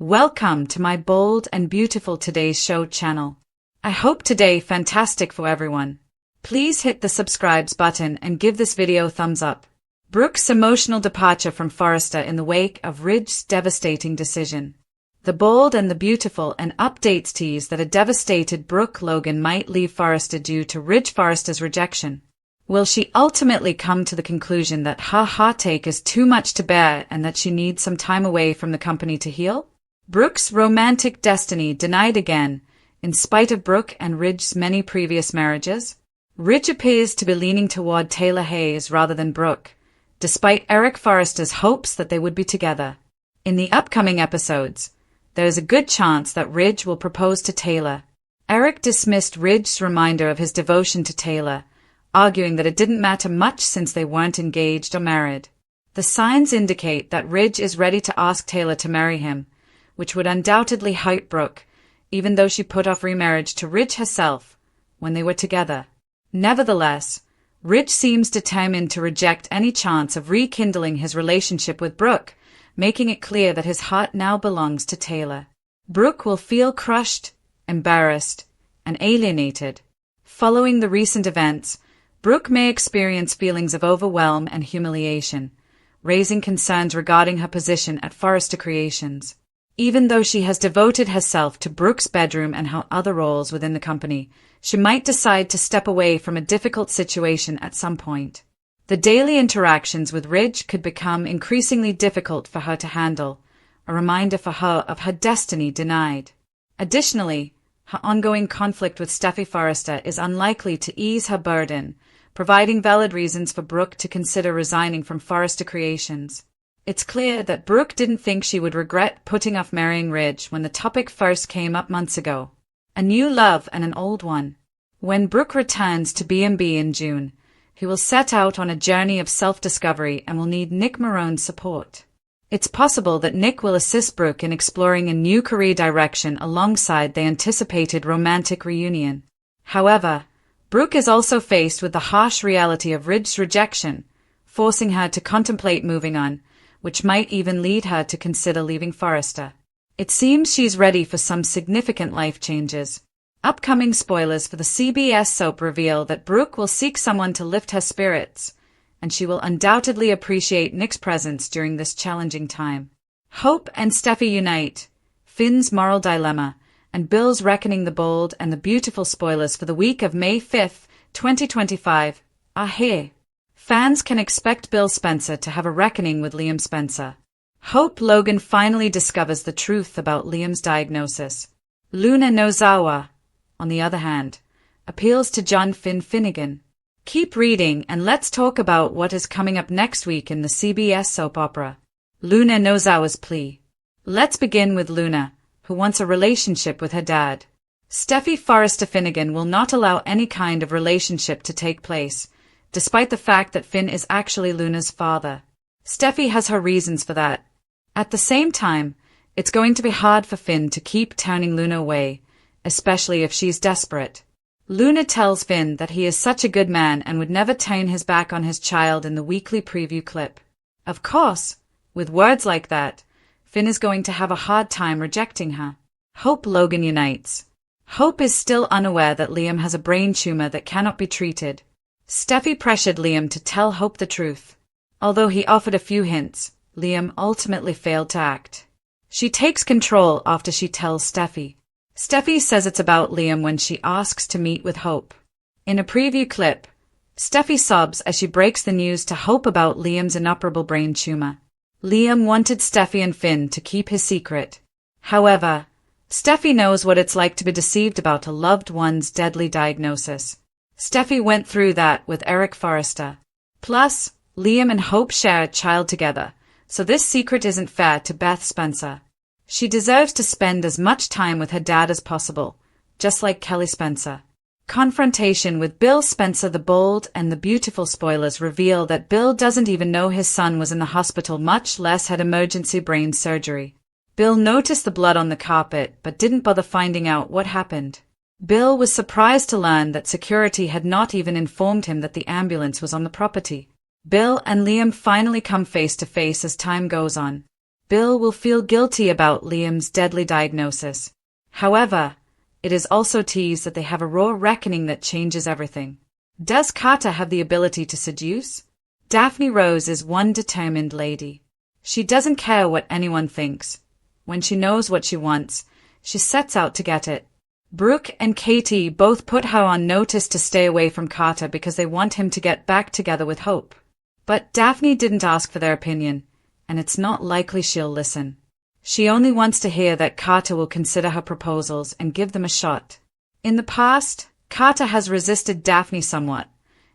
Welcome to my bold and beautiful Today's Show channel. I hope today fantastic for everyone. Please hit the subscribe button and give this video a thumbs up. Brooke's emotional departure from Forrester in the wake of Ridge's devastating decision. The bold and the beautiful and updates tease that a devastated Brooke Logan might leave Forrester due to Forrester's rejection. Will she ultimately come to the conclusion that her heartache is too much to bear and that she needs some time away from the company to heal? Brooke's romantic destiny denied again, in spite of Brooke and Ridge's many previous marriages. Ridge appears to be leaning toward Taylor Hayes rather than Brooke, despite Eric Forrester's hopes that they would be together. In the upcoming episodes, there is a good chance that Ridge will propose to Taylor. Eric dismissed Ridge's reminder of his devotion to Taylor, arguing that it didn't matter much since they weren't engaged or married. The signs indicate that Ridge is ready to ask Taylor to marry him, which would undoubtedly hurt Brooke, even though she put off remarriage to Ridge herself when they were together. Nevertheless, Ridge seems determined to reject any chance of rekindling his relationship with Brooke, making it clear that his heart now belongs to Taylor. Brooke will feel crushed, embarrassed, and alienated. Following the recent events, Brooke may experience feelings of overwhelm and humiliation, raising concerns regarding her position at Forrester Creations. Even though she has devoted herself to Brooke's bedroom and her other roles within the company, she might decide to step away from a difficult situation at some point. The daily interactions with Ridge could become increasingly difficult for her to handle, a reminder for her of her destiny denied. Additionally, her ongoing conflict with Steffi Forrester is unlikely to ease her burden, providing valid reasons for Brooke to consider resigning from Forrester Creations. It's clear that Brooke didn't think she would regret putting off marrying Ridge when the topic first came up months ago. A new love and an old one. When Brooke returns to B&B in June, he will set out on a journey of self-discovery and will need Nick Marone's support. It's possible that Nick will assist Brooke in exploring a new career direction alongside the anticipated romantic reunion. However, Brooke is also faced with the harsh reality of Ridge's rejection, forcing her to contemplate moving on, which might even lead her to consider leaving Forrester. It seems she's ready for some significant life changes. Upcoming spoilers for the CBS soap reveal that Brooke will seek someone to lift her spirits, and she will undoubtedly appreciate Nick's presence during this challenging time. Hope and Steffi unite, Finn's moral dilemma, and Bill's reckoning. The bold and the beautiful spoilers for the week of May 5th, 2025, are here. Fans can expect Bill Spencer to have a reckoning with Liam Spencer. Hope Logan finally discovers the truth about Liam's diagnosis. Luna Nozawa, on the other hand, appeals to John Finnegan. Keep reading and let's talk about what is coming up next week in the CBS soap opera. Luna Nozawa's plea. Let's begin with Luna, who wants a relationship with her dad. Steffi Forrester Finnegan will not allow any kind of relationship to take place, despite the fact that Finn is actually Luna's father. Steffi has her reasons for that. At the same time, it's going to be hard for Finn to keep turning Luna away, especially if she's desperate. Luna tells Finn that he is such a good man and would never turn his back on his child in the weekly preview clip. Of course, with words like that, Finn is going to have a hard time rejecting her. Hope Logan unites. Hope is still unaware that Liam has a brain tumor that cannot be treated. Steffi pressured Liam to tell Hope the truth. Although he offered a few hints, Liam ultimately failed to act. She takes control after she tells Steffi. Steffi says it's about Liam when she asks to meet with Hope. In a preview clip, Steffi sobs as she breaks the news to Hope about Liam's inoperable brain tumor. Liam wanted Steffi and Finn to keep his secret. However, Steffi knows what it's like to be deceived about a loved one's deadly diagnosis. Steffi went through that with Eric Forrester. Plus, Liam and Hope share a child together, so this secret isn't fair to Beth Spencer. She deserves to spend as much time with her dad as possible, just like Kelly Spencer. Confrontation with Bill Spencer. The bold and the beautiful spoilers reveal that Bill doesn't even know his son was in the hospital, much less had emergency brain surgery. Bill noticed the blood on the carpet but didn't bother finding out what happened. Bill was surprised to learn that security had not even informed him that the ambulance was on the property. Bill and Liam finally come face to face as time goes on. Bill will feel guilty about Liam's deadly diagnosis. However, it is also teased that they have a raw reckoning that changes everything. Does Carter have the ability to seduce? Daphne Rose is one determined lady. She doesn't care what anyone thinks. When she knows what she wants, she sets out to get it. Brooke and Katie both put her on notice to stay away from Carter because they want him to get back together with Hope. But Daphne didn't ask for their opinion, and it's not likely she'll listen. She only wants to hear that Carter will consider her proposals and give them a shot. In the past, Carter has resisted Daphne somewhat,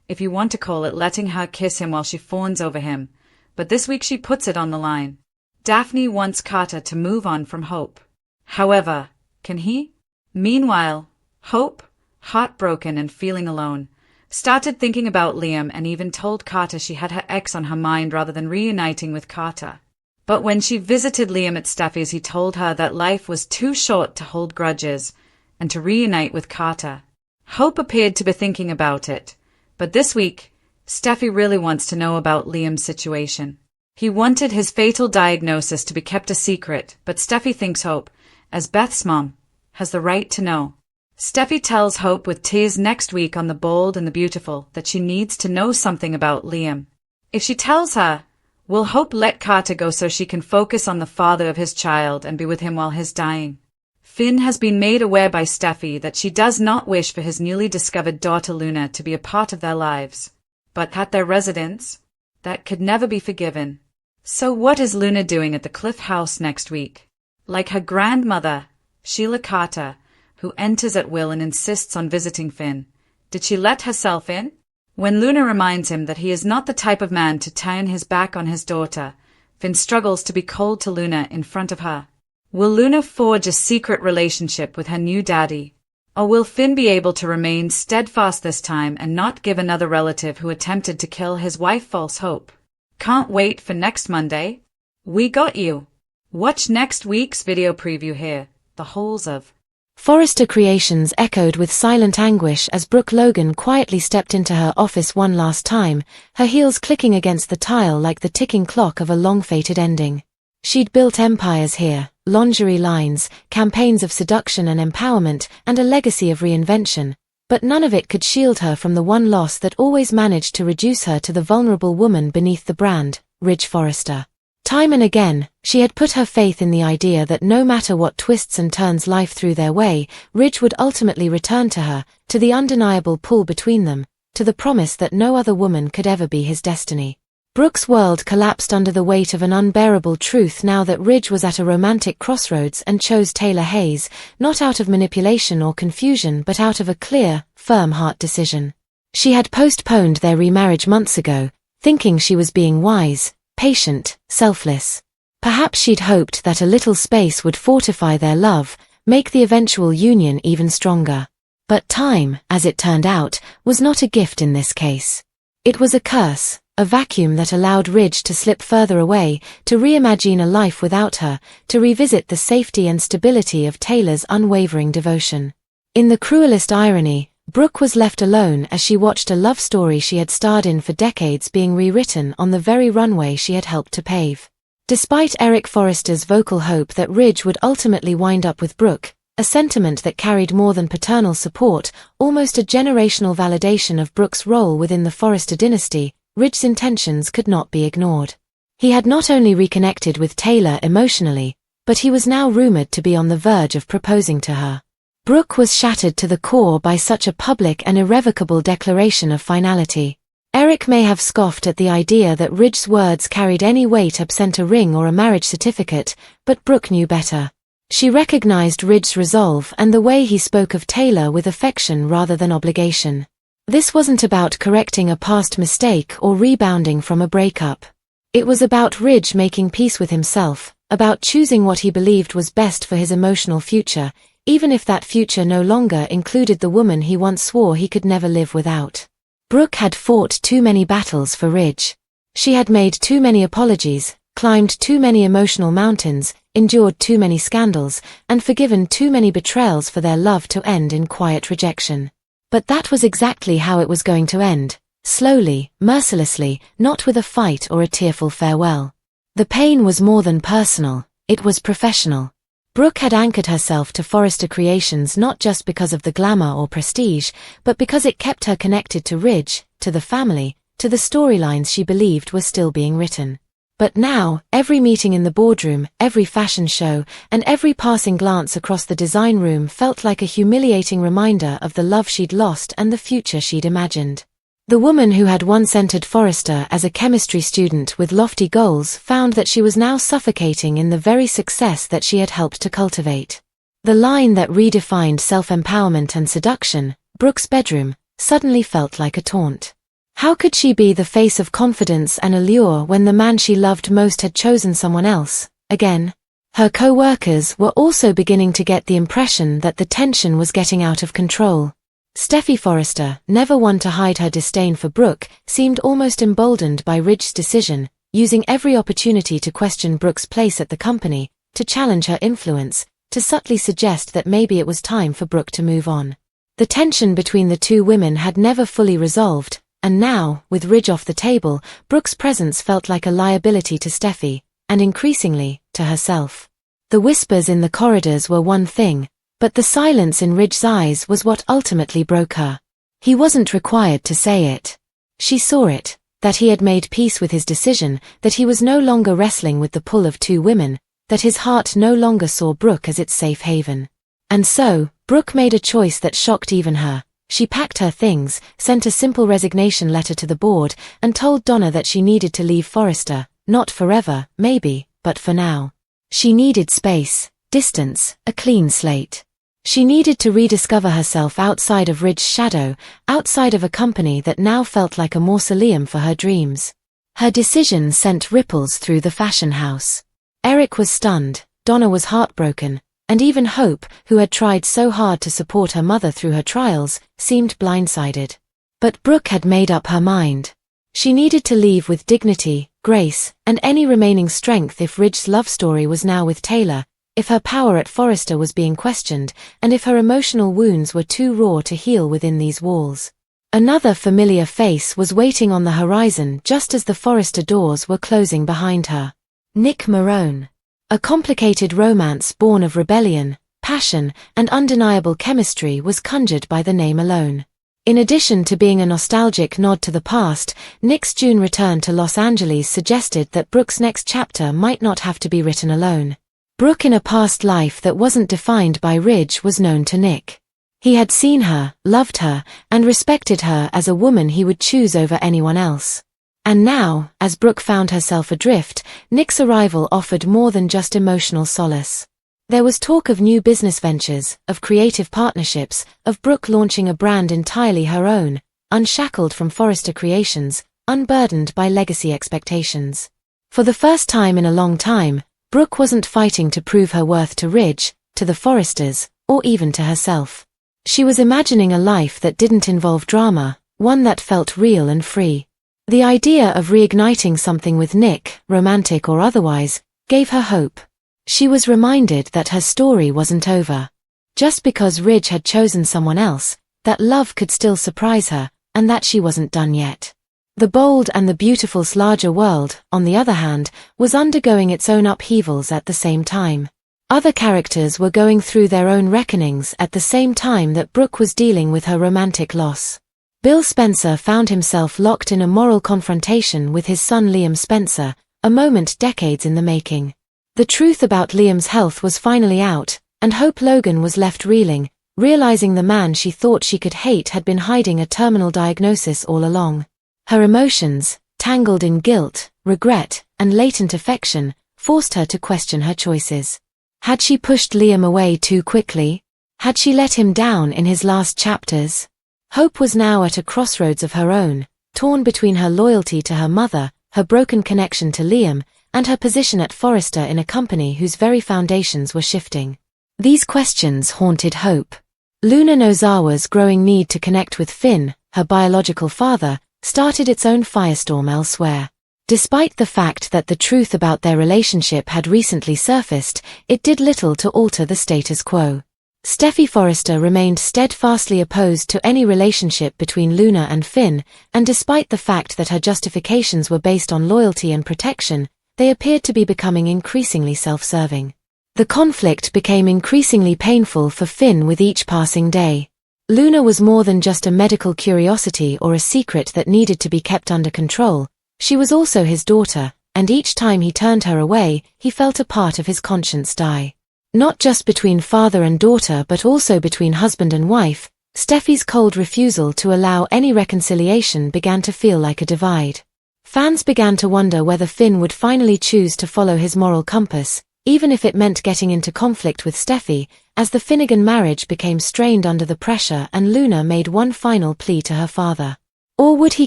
if you want to call it letting her kiss him while she fawns over him, but this week she puts it on the line. Daphne wants Carter to move on from Hope. However, can he? Meanwhile, Hope, heartbroken and feeling alone, started thinking about Liam and even told Carter she had her ex on her mind rather than reuniting with Carter. But when she visited Liam at Steffi's, he told her that life was too short to hold grudges and to reunite with Carter. Hope appeared to be thinking about it, but this week, Steffi really wants to know about Liam's situation. He wanted his fatal diagnosis to be kept a secret, but Steffi thinks Hope, as Beth's mom, has the right to know. Steffi tells Hope with tears next week on The Bold and the Beautiful that she needs to know something about Liam. If she tells her, will Hope let Carter go so she can focus on the father of his child and be with him while he's dying? Finn has been made aware by Steffi that she does not wish for his newly discovered daughter Luna to be a part of their lives. But at their residence, that could never be forgiven. So what is Luna doing at the Cliff House next week? Like her grandmother, Sheila Carter, who enters at will and insists on visiting Finn, did she let herself in? When Luna reminds him that he is not the type of man to turn his back on his daughter, Finn struggles to be cold to Luna in front of her. Will Luna forge a secret relationship with her new daddy? Or will Finn be able to remain steadfast this time and not give another relative who attempted to kill his wife false hope? Can't wait for next Monday. We got you. Watch next week's video preview here, The Holes of Forrester creations echoed with silent anguish as Brooke Logan quietly stepped into her office one last time, her heels clicking against the tile like the ticking clock of a long-fated ending. She'd built empires here, lingerie lines, campaigns of seduction and empowerment, and a legacy of reinvention, but none of it could shield her from the one loss that always managed to reduce her to the vulnerable woman beneath the brand, Ridge Forrester. Time and again, she had put her faith in the idea that no matter what twists and turns life threw their way, Ridge would ultimately return to her, to the undeniable pull between them, to the promise that no other woman could ever be his destiny. Brooke's world collapsed under the weight of an unbearable truth now that Ridge was at a romantic crossroads and chose Taylor Hayes, not out of manipulation or confusion but out of a clear, firm heart decision. She had postponed their remarriage months ago, thinking she was being wise, patient, selfless. Perhaps she'd hoped that a little space would fortify their love, make the eventual union even stronger. But time, as it turned out, was not a gift in this case. It was a curse, a vacuum that allowed Ridge to slip further away, to reimagine a life without her, to revisit the safety and stability of Taylor's unwavering devotion. In the cruelest irony, Brooke was left alone as she watched a love story she had starred in for decades being rewritten on the very runway she had helped to pave. Despite Eric Forrester's vocal hope that Ridge would ultimately wind up with Brooke, a sentiment that carried more than paternal support, almost a generational validation of Brooke's role within the Forrester dynasty, Ridge's intentions could not be ignored. He had not only reconnected with Taylor emotionally, but he was now rumored to be on the verge of proposing to her. Brooke was shattered to the core by such a public and irrevocable declaration of finality. Eric may have scoffed at the idea that Ridge's words carried any weight absent a ring or a marriage certificate, but Brooke knew better. She recognized Ridge's resolve and the way he spoke of Taylor with affection rather than obligation. This wasn't about correcting a past mistake or rebounding from a breakup. It was about Ridge making peace with himself, about choosing what he believed was best for his emotional future, even if that future no longer included the woman he once swore he could never live without. Brooke had fought too many battles for Ridge. She had made too many apologies, climbed too many emotional mountains, endured too many scandals, and forgiven too many betrayals for their love to end in quiet rejection. But that was exactly how it was going to end, slowly, mercilessly, not with a fight or a tearful farewell. The pain was more than personal, it was professional. Brooke had anchored herself to Forrester Creations not just because of the glamour or prestige, but because it kept her connected to Ridge, to the family, to the storylines she believed were still being written. But now, every meeting in the boardroom, every fashion show, and every passing glance across the design room felt like a humiliating reminder of the love she'd lost and the future she'd imagined. The woman who had once entered Forrester as a chemistry student with lofty goals found that she was now suffocating in the very success that she had helped to cultivate. The line that redefined self-empowerment and seduction, Brooke's bedroom, suddenly felt like a taunt. How could she be the face of confidence and allure when the man she loved most had chosen someone else, again? Her co-workers were also beginning to get the impression that the tension was getting out of control. Steffi Forrester, never one to hide her disdain for Brooke, seemed almost emboldened by Ridge's decision, using every opportunity to question Brooke's place at the company, to challenge her influence, to subtly suggest that maybe it was time for Brooke to move on. The tension between the two women had never fully resolved, and now, with Ridge off the table, Brooke's presence felt like a liability to Steffi, and increasingly, to herself. The whispers in the corridors were one thing, but the silence in Ridge's eyes was what ultimately broke her. He wasn't required to say it. She saw it, that he had made peace with his decision, that he was no longer wrestling with the pull of two women, that his heart no longer saw Brooke as its safe haven. And so, Brooke made a choice that shocked even her. She packed her things, sent a simple resignation letter to the board, and told Donna that she needed to leave Forrester, not forever, maybe, but for now. She needed space, distance, a clean slate. She needed to rediscover herself outside of Ridge's shadow, outside of a company that now felt like a mausoleum for her dreams. Her decision sent ripples through the fashion house. Eric was stunned, Donna was heartbroken, and even Hope, who had tried so hard to support her mother through her trials, seemed blindsided. But Brooke had made up her mind. She needed to leave with dignity, grace, and any remaining strength if Ridge's love story was now with Taylor, if her power at Forrester was being questioned, and if her emotional wounds were too raw to heal within these walls. Another familiar face was waiting on the horizon just as the Forrester doors were closing behind her. Nick Marone. A complicated romance born of rebellion, passion, and undeniable chemistry was conjured by the name alone. In addition to being a nostalgic nod to the past, Nick's June return to Los Angeles suggested that Brooke's next chapter might not have to be written alone. Brooke in a past life that wasn't defined by Ridge was known to Nick. He had seen her, loved her, and respected her as a woman he would choose over anyone else. And now, as Brooke found herself adrift, Nick's arrival offered more than just emotional solace. There was talk of new business ventures, of creative partnerships, of Brooke launching a brand entirely her own, unshackled from Forrester Creations, unburdened by legacy expectations. For the first time in a long time, Brooke wasn't fighting to prove her worth to Ridge, to the Forresters, or even to herself. She was imagining a life that didn't involve drama, one that felt real and free. The idea of reigniting something with Nick, romantic or otherwise, gave her hope. She was reminded that her story wasn't over. Just because Ridge had chosen someone else, that love could still surprise her, and that she wasn't done yet. The bold and the beautiful's larger world, on the other hand, was undergoing its own upheavals at the same time. Other characters were going through their own reckonings at the same time that Brooke was dealing with her romantic loss. Bill Spencer found himself locked in a moral confrontation with his son Liam Spencer, a moment decades in the making. The truth about Liam's health was finally out, and Hope Logan was left reeling, realizing the man she thought she could hate had been hiding a terminal diagnosis all along. Her emotions, tangled in guilt, regret, and latent affection, forced her to question her choices. Had she pushed Liam away too quickly? Had she let him down in his last chapters? Hope was now at a crossroads of her own, torn between her loyalty to her mother, her broken connection to Liam, and her position at Forrester in a company whose very foundations were shifting. These questions haunted Hope. Luna Nozawa's growing need to connect with Finn, her biological father, started its own firestorm elsewhere. Despite the fact that the truth about their relationship had recently surfaced, it did little to alter the status quo. Steffi Forrester remained steadfastly opposed to any relationship between Luna and Finn, and despite the fact that her justifications were based on loyalty and protection, they appeared to be becoming increasingly self-serving. The conflict became increasingly painful for Finn with each passing day. Luna was more than just a medical curiosity or a secret that needed to be kept under control. She was also his daughter, and each time he turned her away, he felt a part of his conscience die. Not just between father and daughter but also between husband and wife, Steffi's cold refusal to allow any reconciliation began to feel like a divide. Fans began to wonder whether Finn would finally choose to follow his moral compass, even if it meant getting into conflict with Steffi, as the Finnegan marriage became strained under the pressure and Luna made one final plea to her father. Or would he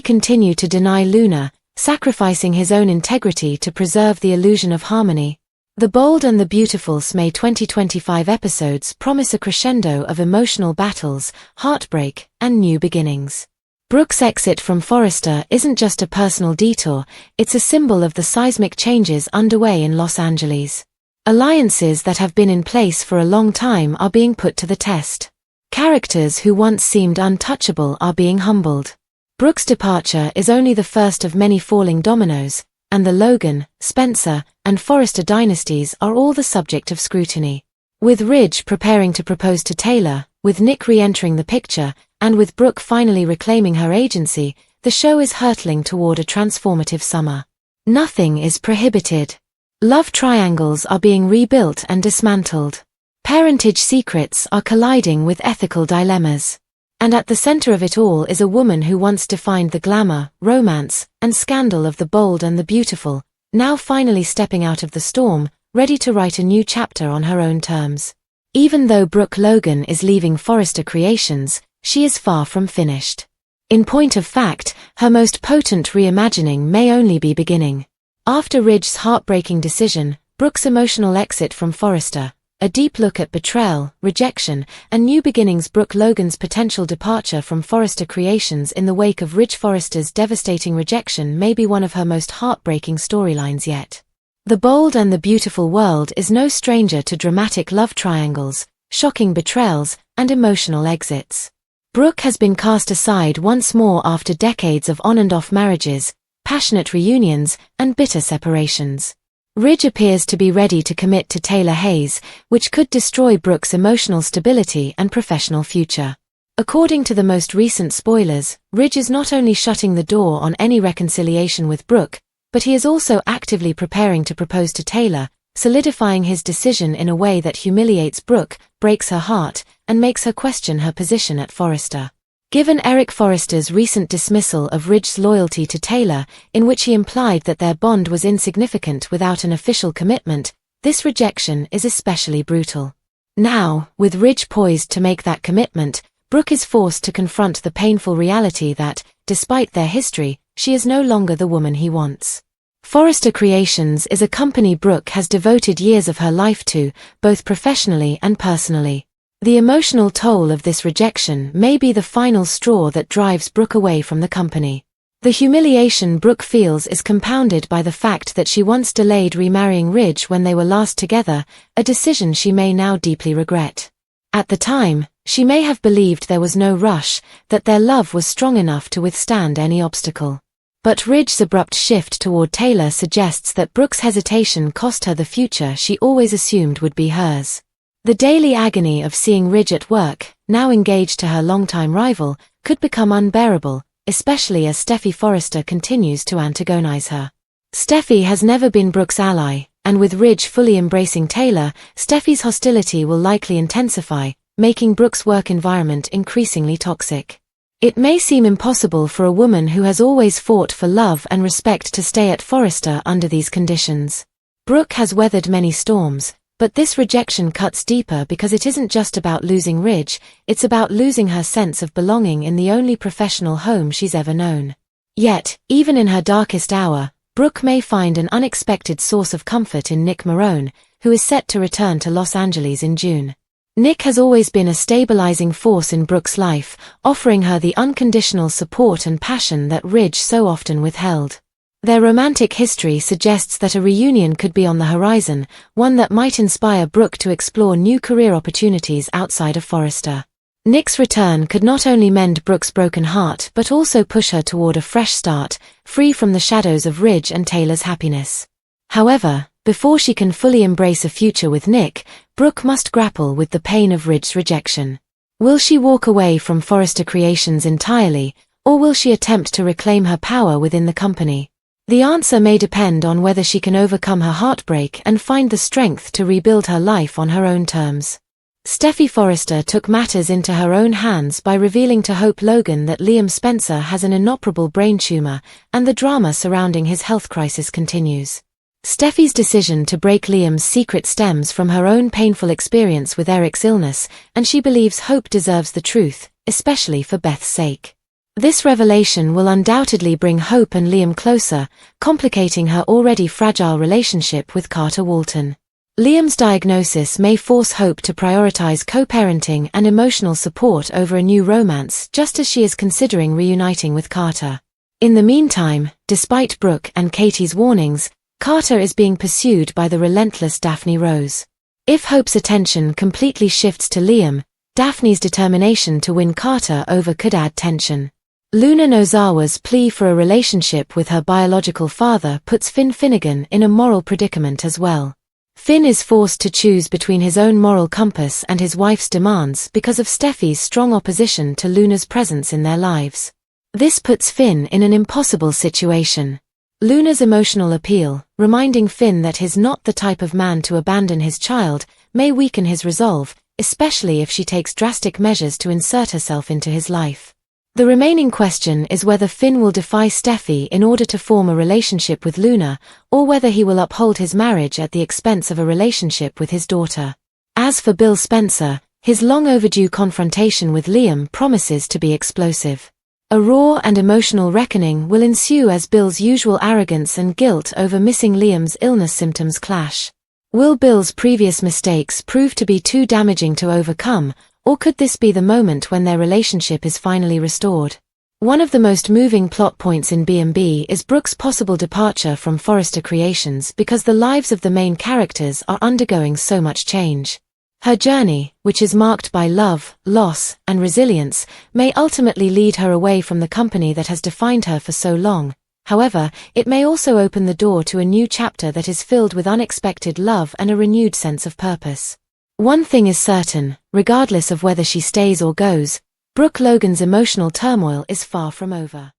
continue to deny Luna, sacrificing his own integrity to preserve the illusion of harmony? The Bold and the Beautiful's May 2025 episodes promise a crescendo of emotional battles, heartbreak, and new beginnings. Brooke's exit from Forrester isn't just a personal detour, it's a symbol of the seismic changes underway in Los Angeles. Alliances that have been in place for a long time are being put to the test. Characters who once seemed untouchable are being humbled. Brooke's departure is only the first of many falling dominoes, and the Logan, Spencer, and Forrester dynasties are all the subject of scrutiny. With Ridge preparing to propose to Taylor, with Nick re-entering the picture, and with Brooke finally reclaiming her agency, the show is hurtling toward a transformative summer. Nothing is prohibited. Love triangles are being rebuilt and dismantled. Parentage secrets are colliding with ethical dilemmas. And at the center of it all is a woman who once defined the glamour, romance, and scandal of the Bold and the Beautiful, now finally stepping out of the storm, ready to write a new chapter on her own terms. Even though Brooke Logan is leaving Forrester Creations, she is far from finished. In point of fact, her most potent reimagining may only be beginning. After Ridge's heartbreaking decision, Brooke's emotional exit from Forrester, a deep look at Betrayal, Rejection, and new beginnings. Brooke Logan's potential departure from Forrester Creations in the wake of Ridge Forrester's devastating rejection may be one of her most heartbreaking storylines yet. The Bold and the Beautiful world is no stranger to dramatic love triangles, shocking betrayals, and emotional exits. Brooke has been cast aside once more after decades of on-and-off marriages, passionate reunions, and bitter separations. Ridge appears to be ready to commit to Taylor Hayes, which could destroy Brooke's emotional stability and professional future. According to the most recent spoilers, Ridge is not only shutting the door on any reconciliation with Brooke, but he is also actively preparing to propose to Taylor, solidifying his decision in a way that humiliates Brooke, breaks her heart, and makes her question her position at Forrester. Given Eric Forrester's recent dismissal of Ridge's loyalty to Taylor, in which he implied that their bond was insignificant without an official commitment, this rejection is especially brutal. Now, with Ridge poised to make that commitment, Brooke is forced to confront the painful reality that, despite their history, she is no longer the woman he wants. Forrester Creations is a company Brooke has devoted years of her life to, both professionally and personally. The emotional toll of this rejection may be the final straw that drives Brooke away from the company. The humiliation Brooke feels is compounded by the fact that she once delayed remarrying Ridge when they were last together, a decision she may now deeply regret. At the time, she may have believed there was no rush, that their love was strong enough to withstand any obstacle. But Ridge's abrupt shift toward Taylor suggests that Brooke's hesitation cost her the future she always assumed would be hers. The daily agony of seeing Ridge at work, now engaged to her longtime rival, could become unbearable, especially as Steffi Forrester continues to antagonize her. Steffi has never been Brooke's ally, and with Ridge fully embracing Taylor, Steffi's hostility will likely intensify, making Brooke's work environment increasingly toxic. It may seem impossible for a woman who has always fought for love and respect to stay at Forrester under these conditions. Brooke has weathered many storms, but this rejection cuts deeper because it isn't just about losing Ridge, it's about losing her sense of belonging in the only professional home she's ever known. Yet, even in her darkest hour, Brooke may find an unexpected source of comfort in Nick Marone, who is set to return to Los Angeles in June. Nick has always been a stabilizing force in Brooke's life, offering her the unconditional support and passion that Ridge so often withheld. Their romantic history suggests that a reunion could be on the horizon, one that might inspire Brooke to explore new career opportunities outside of Forrester. Nick's return could not only mend Brooke's broken heart but also push her toward a fresh start, free from the shadows of Ridge and Taylor's happiness. However, before she can fully embrace a future with Nick, Brooke must grapple with the pain of Ridge's rejection. Will she walk away from Forrester Creations entirely, or will she attempt to reclaim her power within the company? The answer may depend on whether she can overcome her heartbreak and find the strength to rebuild her life on her own terms. Steffi Forrester took matters into her own hands by revealing to Hope Logan that Liam Spencer has an inoperable brain tumor, and the drama surrounding his health crisis continues. Steffi's decision to break Liam's secret stems from her own painful experience with Eric's illness, and she believes Hope deserves the truth, especially for Beth's sake. This revelation will undoubtedly bring Hope and Liam closer, complicating her already fragile relationship with Carter Walton. Liam's diagnosis may force Hope to prioritize co-parenting and emotional support over a new romance, just as she is considering reuniting with Carter. In the meantime, despite Brooke and Katie's warnings, Carter is being pursued by the relentless Daphne Rose. If Hope's attention completely shifts to Liam, Daphne's determination to win Carter over could add tension. Luna Nozawa's plea for a relationship with her biological father puts Finn Finnegan in a moral predicament as well. Finn is forced to choose between his own moral compass and his wife's demands because of Steffi's strong opposition to Luna's presence in their lives. This puts Finn in an impossible situation. Luna's emotional appeal, reminding Finn that he's not the type of man to abandon his child, may weaken his resolve, especially if she takes drastic measures to insert herself into his life. The remaining question is whether Finn will defy Steffi in order to form a relationship with Luna, or whether he will uphold his marriage at the expense of a relationship with his daughter. As for Bill Spencer, his long-overdue confrontation with Liam promises to be explosive. A raw and emotional reckoning will ensue as Bill's usual arrogance and guilt over missing Liam's illness symptoms clash. Will Bill's previous mistakes prove to be too damaging to overcome, or could this be the moment when their relationship is finally restored? One of the most moving plot points in B&B is Brooke's possible departure from Forrester Creations because the lives of the main characters are undergoing so much change. Her journey, which is marked by love, loss, and resilience, may ultimately lead her away from the company that has defined her for so long. However, it may also open the door to a new chapter that is filled with unexpected love and a renewed sense of purpose. One thing is certain, regardless of whether she stays or goes, Brooke Logan's emotional turmoil is far from over.